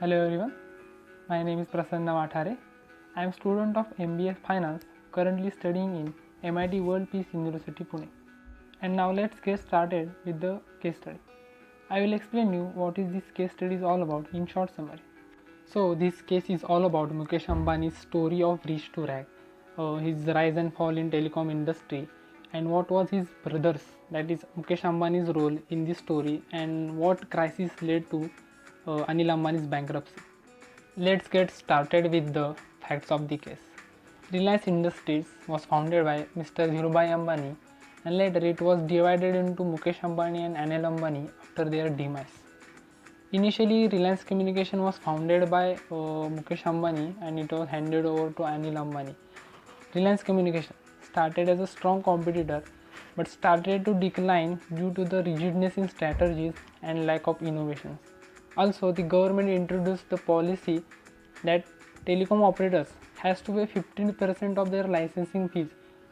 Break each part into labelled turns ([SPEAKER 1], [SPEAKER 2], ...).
[SPEAKER 1] Hello everyone, my name is Prasanna Wathare. I am student of MBA Finance, currently studying in MIT World Peace University Pune. And now let's get started with the case study. I will explain you what is this case study is all about in short summary. So this case is all about Mukesh Ambani's story of rich to rag, his rise and fall in telecom industry, and what was his brother's, that is Mukesh Ambani's role in this story, and what crisis led to Anil Ambani's bankruptcy. Let's get started with the facts of the case. Reliance Industries was founded by Mr. Dhirubhai Ambani, and later it was divided into Mukesh Ambani and Anil Ambani after their demise. Initially, Reliance Communication was founded by Mukesh Ambani and it was handed over to Anil Ambani. Reliance Communication started as a strong competitor but started to decline due to the rigidness in strategies and lack of innovations. Also, the government introduced the policy that telecom operators has to pay 15% of their licensing fees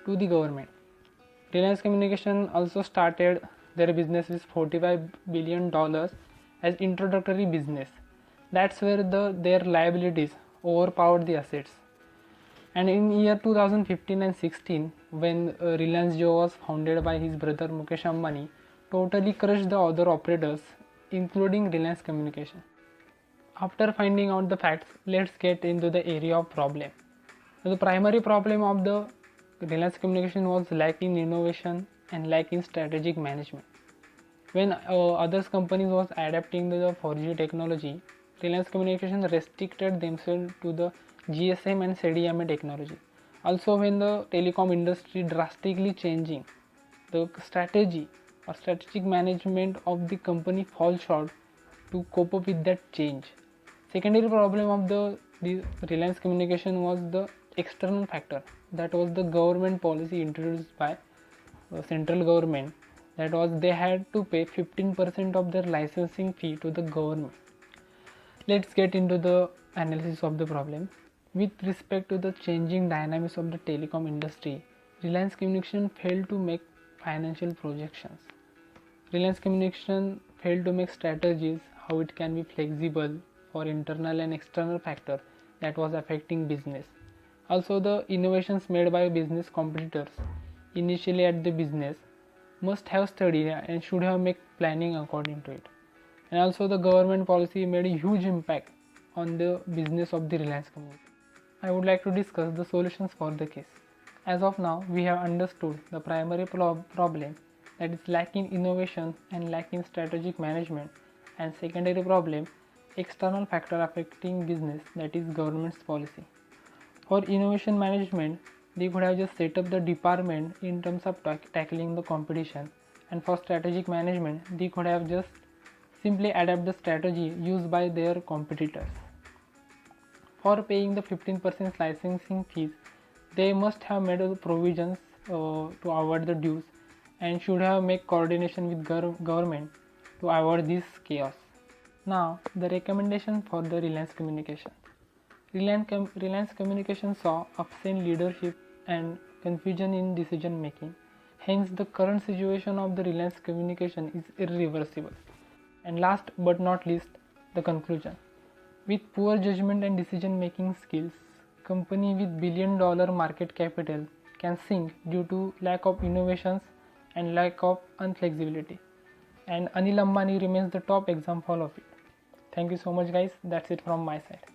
[SPEAKER 1] to the government. Reliance Communication also started their business with $45 billion as introductory business. That's where their liabilities overpowered the assets. And in year 2015 and 16, when Reliance Jio was founded by his brother Mukesh Ambani, totally crushed the other operators, including Reliance Communication. After finding out the facts, let's get into the area of problem. So the primary problem of the Reliance Communication was lack in innovation and lack in strategic management. When other companies was adapting to the 4G technology, Reliance Communication restricted themselves to the GSM and CDMA technology. Also, when the telecom industry drastically changing, the strategy or strategic management of the company falls short to cope up with that change. Secondary problem of the Reliance Communication was the external factor, that was the government policy introduced by the central government, that was they had to pay 15% of their licensing fee to the government. Let's get into the analysis of the problem. With respect to the changing dynamics of the telecom industry, Reliance Communication failed to make financial projections. Reliance Communication failed to make strategies how it can be flexible for internal and external factors that was affecting business. Also, the innovations made by business competitors initially at the business must have studied and should have made planning according to it. And also the government policy made a huge impact on the business of the Reliance Communication. I would like to discuss the solutions for the case. As of now, we have understood the primary problem, that is lacking innovation and lacking strategic management, and secondary problem, external factor affecting business, that is government's policy. For innovation management, they could have just set up the department in terms of tackling the competition, and for strategic management they could have just simply adapt the strategy used by their competitors. For paying the 15% licensing fees, they must have made provisions to avoid the dues and should have made coordination with government to avoid this chaos. Now the recommendation for the Reliance Communication. Reliance Communication saw absent leadership and confusion in decision making. Hence, the current situation of the Reliance Communication is irreversible. And last but not least, the conclusion. With poor judgment and decision making skills, company with billion-dollar market capital can sink due to lack of innovations and lack of unflexibility. And Anil Ambani remains the top example of it. Thank you so much guys. That's it from my side.